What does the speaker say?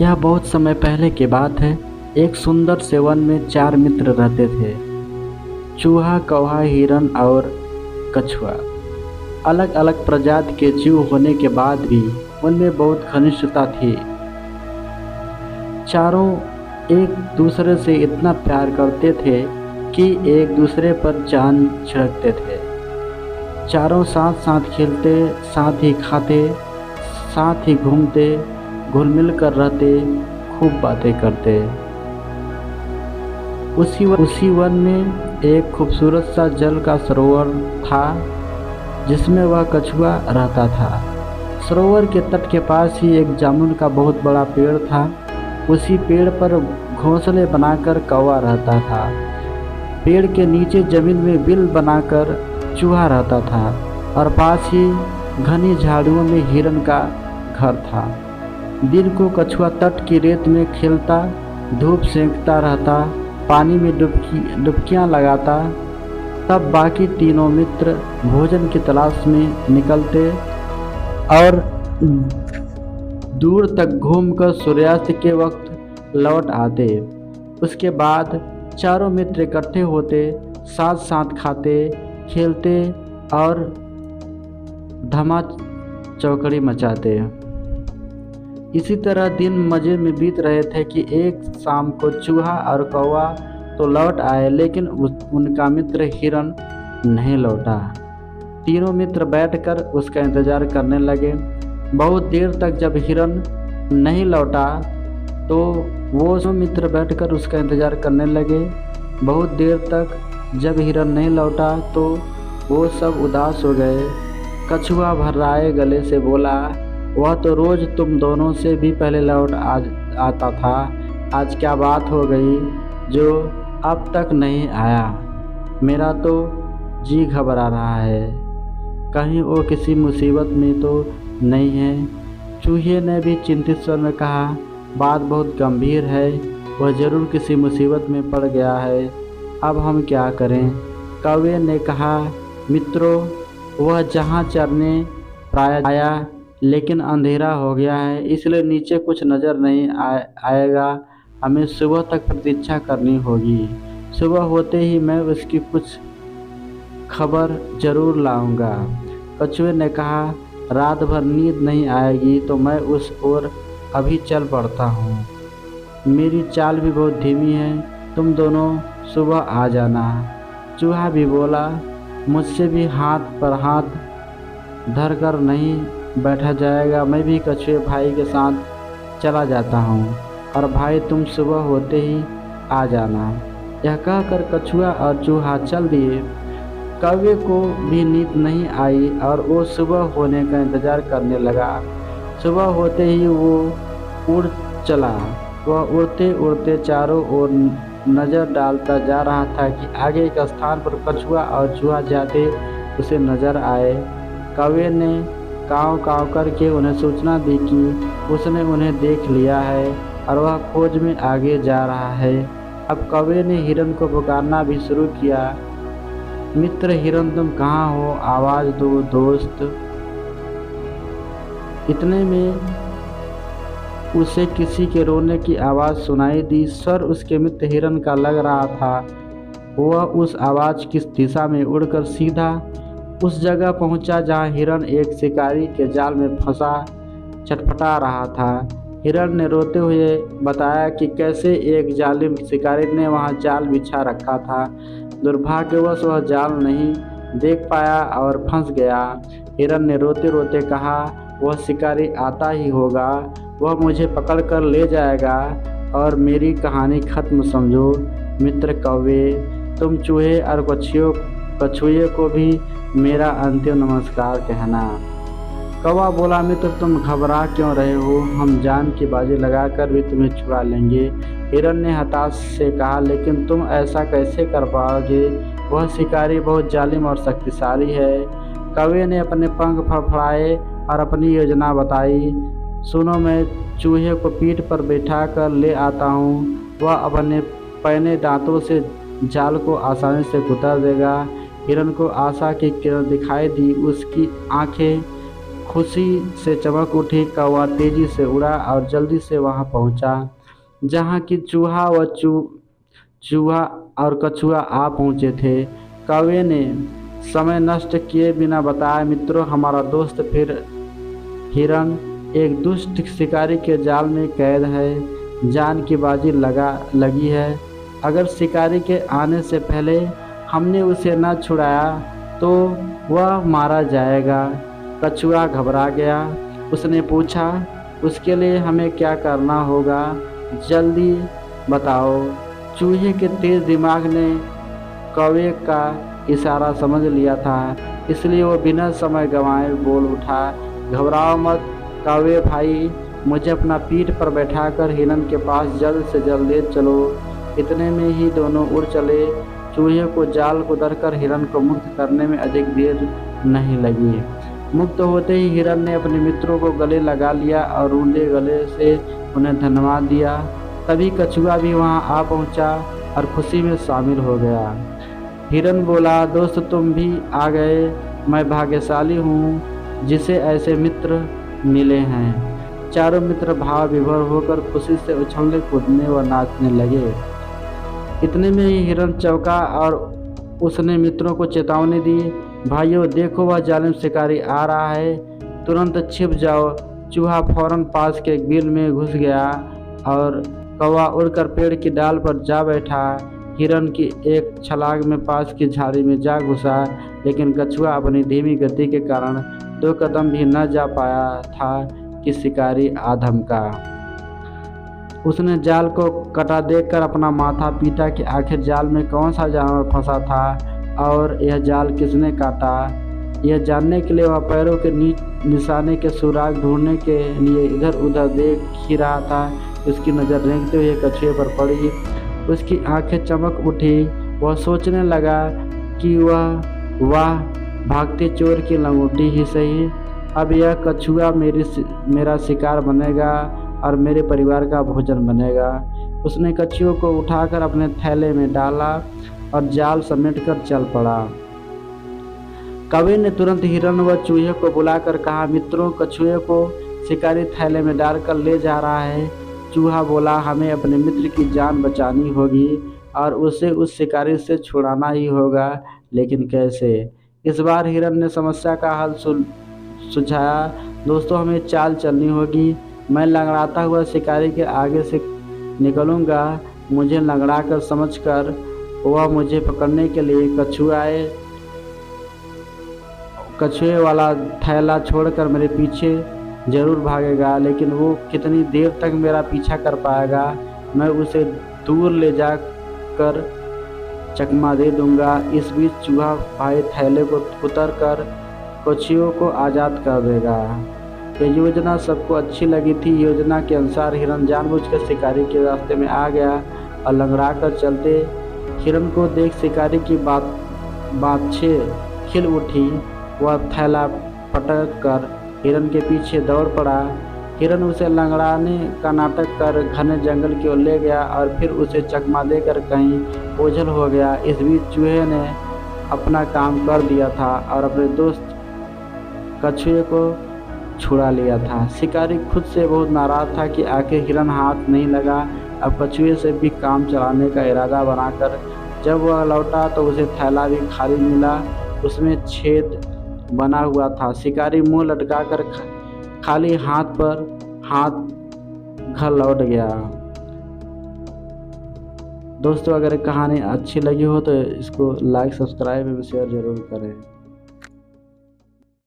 यह बहुत समय पहले की बात है। एक सुंदर से वन में 4 मित्र रहते थे। चूहा, कौवा, हिरन और कछुआ। अलग अलग प्रजाति के जीव होने के बाद भी उनमें बहुत घनिष्ठता थी। चारों एक दूसरे से इतना प्यार करते थे कि एक दूसरे पर जान छिड़कते थे। चारों साथ साथ खेलते, साथ ही खाते, साथ ही घूमते, घुल मिल कर रहते, खूब बातें करते। उसी वन में एक खूबसूरत सा जल का सरोवर था जिसमें वह कछुआ रहता था। सरोवर के तट के पास ही एक जामुन का बहुत बड़ा पेड़ था। उसी पेड़ पर घोंसले बनाकर कौवा रहता था। पेड़ के नीचे जमीन में बिल बनाकर चूहा रहता था और पास ही घनी झाड़ियों में हिरन का घर था। दिन को कछुआ तट की रेत में खेलता, धूप सेंकता रहता, पानी में डुबकियां लगाता। तब बाकी तीनों मित्र भोजन की तलाश में निकलते और दूर तक घूमकर सूर्यास्त के वक्त लौट आते। उसके बाद चारों मित्र इकट्ठे होते, साथ साथ खाते, खेलते और धमा चौकड़ी मचाते। इसी तरह दिन मज़े में बीत रहे थे कि एक शाम को चूहा और कौवा तो लौट आए, लेकिन उनका मित्र हिरन नहीं लौटा। तीनों मित्र बैठकर उसका इंतज़ार करने लगे। बहुत देर तक जब हिरन नहीं लौटा तो वो सब मित्र बैठकर उसका इंतज़ार करने लगे। बहुत देर तक जब हिरन नहीं लौटा तो वो सब उदास हो गए। कछुआ भर्राए गले से बोला, वह तो रोज़ तुम दोनों से भी पहले लौट आता था। आज क्या बात हो गई जो अब तक नहीं आया? मेरा तो जी घबरा रहा है। कहीं वो किसी मुसीबत में तो नहीं है? चूहे ने भी चिंतित स्वर में कहा, बात बहुत गंभीर है। वह ज़रूर किसी मुसीबत में पड़ गया है। अब हम क्या करें? कौवे ने कहा, मित्रों, वह जहाँ चरने प्राय आया, लेकिन अंधेरा हो गया है, इसलिए नीचे कुछ नज़र नहीं आएगा। हमें सुबह तक प्रतीक्षा करनी होगी। सुबह होते ही मैं उसकी कुछ खबर जरूर लाऊंगा। कछुए ने कहा, रात भर नींद नहीं आएगी तो मैं उस ओर अभी चल पड़ता हूँ। मेरी चाल भी बहुत धीमी है, तुम दोनों सुबह आ जाना। चूहा भी बोला, मुझसे भी हाथ पर हाथ धर कर नहीं बैठा जाएगा। मैं भी कछुए भाई के साथ चला जाता हूँ और भाई तुम सुबह होते ही आ जाना। यह कहकर कछुआ और चूहा चल दिए। कौवे को भी नींद नहीं आई और वो सुबह होने का इंतज़ार करने लगा। सुबह होते ही वो उड़ चला। वह उड़ते उड़ते चारों ओर नज़र डालता जा रहा था कि आगे एक स्थान पर कछुआ और चूहा जाते उसे नज़र आए। कौवे ने काँव काँव करके उन्हें सूचना दी कि उसने उन्हें देख लिया है और वह खोज में आगे जा रहा है। अब कौवे ने हिरन को पुकारना भी शुरू किया, मित्र हिरन, तुम कहाँ हो? आवाज़ दो दोस्त। इतने में उसे किसी के रोने की आवाज़ सुनाई दी। स्वर उसके मित्र हिरन का लग रहा था। वह उस आवाज़ की दिशा में उड़कर सीधा उस जगह पहुंचा जहां हिरन एक शिकारी के जाल में फंसा छटपटा रहा था। हिरन ने रोते हुए बताया कि कैसे एक जालिम शिकारी ने वहां जाल बिछा रखा था। दुर्भाग्यवश वह जाल नहीं देख पाया और फंस गया। हिरन ने रोते रोते कहा, वह शिकारी आता ही होगा, वह मुझे पकड़कर ले जाएगा और मेरी कहानी खत्म समझो। मित्र कौवे, तुम चूहे और कछुए को भी मेरा अंतिम नमस्कार कहना। कौवा बोला, मित्र तुम घबरा क्यों रहे हो? हम जान की बाजी लगाकर भी तुम्हें छुड़ा लेंगे। हिरन ने हताश से कहा, लेकिन तुम ऐसा कैसे कर पाओगे? वह शिकारी बहुत जालिम और शक्तिशाली है। कौवे ने अपने पंख फड़फड़ाए और अपनी योजना बताई। सुनो, मैं चूहे को पीठ पर बैठा कर ले आता हूँ। वह अपने पैने दांतों से जाल को आसानी से कुतर देगा। हिरन को आशा की किरण दिखाई दी। उसकी आंखें खुशी से चमक उठी। कौवा तेजी से उड़ा और जल्दी से वहां पहुंचा जहां की चूहा और कछुआ आ पहुंचे थे। कौवे ने समय नष्ट किए बिना बताया, मित्रों, हमारा दोस्त फिर हिरन एक दुष्ट शिकारी के जाल में कैद है। जान की बाजी लगी है। अगर शिकारी के आने से पहले हमने उसे न छुड़ाया तो वह मारा जाएगा। कछुआ घबरा गया। उसने पूछा, उसके लिए हमें क्या करना होगा? जल्दी बताओ। चूहे के तेज दिमाग ने कौवे का इशारा समझ लिया था, इसलिए वो बिना समय गंवाए बोल उठा, घबराओ मत कौवे भाई, मुझे अपना पीठ पर बैठाकर हिरन के पास जल्द से जल्द ले चलो। इतने में ही दोनों उड़ चले। चूहे को जाल को दरकर हिरन को मुक्त करने में अधिक देर नहीं लगी। मुक्त होते ही हिरन ने अपने मित्रों को गले लगा लिया और रूंधे गले से उन्हें धन्यवाद दिया। तभी कछुआ भी वहां आ पहुंचा और खुशी में शामिल हो गया। हिरन बोला, दोस्त तुम भी आ गए, मैं भाग्यशाली हूँ जिसे ऐसे मित्र मिले हैं। चारों मित्र भाव विभोर होकर खुशी से उछलने कूदने व नाचने लगे। इतने में ही हिरन चौंका और उसने मित्रों को चेतावनी दी, भाइयों देखो वह जालिम शिकारी आ रहा है, तुरंत छिप जाओ। चूहा फौरन पास के बिल में घुस गया और कौवा उड़कर पेड़ की डाल पर जा बैठा। हिरन की एक छलांग में पास की झाड़ी में जा घुसा, लेकिन कछुआ अपनी धीमी गति के कारण 2 कदम भी न जा पाया था कि शिकारी आ धमका। उसने जाल को कटा देखकर अपना माथा पीटा कि आखिर जाल में कौन सा जानवर फंसा था और यह जाल किसने काटा। यह जानने के लिए वह पैरों के निशाने के सुराग ढूंढने के लिए इधर उधर देख ही रहा था। उसकी नज़र रेंगते हुए कछुए पर पड़ी। उसकी आंखें चमक उठी। वह सोचने लगा कि वाह, भागते चोर की लंगोटी ही सही, अब यह कछुआ मेरा शिकार बनेगा और मेरे परिवार का भोजन बनेगा। उसने कछुए को उठाकर अपने थैले में डाला और जाल समेटकर चल पड़ा। कौवे ने तुरंत हिरन व चूहे को बुलाकर कहा, मित्रों, कछुए को शिकारी थैले में डालकर ले जा रहा है। चूहा बोला, हमें अपने मित्र की जान बचानी होगी और उसे उस शिकारी से छुड़ाना ही होगा, लेकिन कैसे? इस बार हिरन ने समस्या का हल सुझाया। दोस्तों, हमें चाल चलनी होगी। मैं लंगड़ाता हुआ शिकारी के आगे से निकलूंगा। मुझे लंगड़ा कर समझकर वह मुझे पकड़ने के लिए कछुए वाला थैला छोड़कर मेरे पीछे जरूर भागेगा, लेकिन वो कितनी देर तक मेरा पीछा कर पाएगा? मैं उसे दूर ले जाकर चकमा दे दूंगा। इस बीच चूहा भाई थैले को उतर कर कछुओं को आज़ाद कर देगा। ये योजना सबको अच्छी लगी थी। योजना के अनुसार हिरन जानबूझकर शिकारी के रास्ते में आ गया और लंगड़ा कर चलते हिरन को देख शिकारी की बाछें खिल उठी। वह थैला पटक कर हिरन के पीछे दौड़ पड़ा। हिरन उसे लंगड़ाने का नाटक कर घने जंगल की ओर ले गया और फिर उसे चकमा देकर कहीं ओझल हो गया। इस बीच चूहे ने अपना काम कर दिया था और अपने दोस्त कछुए को छुड़ा लिया था। शिकारी खुद से बहुत नाराज था कि आखिर हिरन हाथ नहीं लगा। अब कछुए से भी काम चलाने का इरादा बनाकर जब वह लौटा तो उसे थैला भी खाली मिला। उसमें छेद बना हुआ था। शिकारी मुंह लटकाकर खाली हाथ घर लौट गया। दोस्तों, अगर कहानी अच्छी लगी हो तो इसको लाइक, सब्सक्राइब एवं शेयर जरूर करें।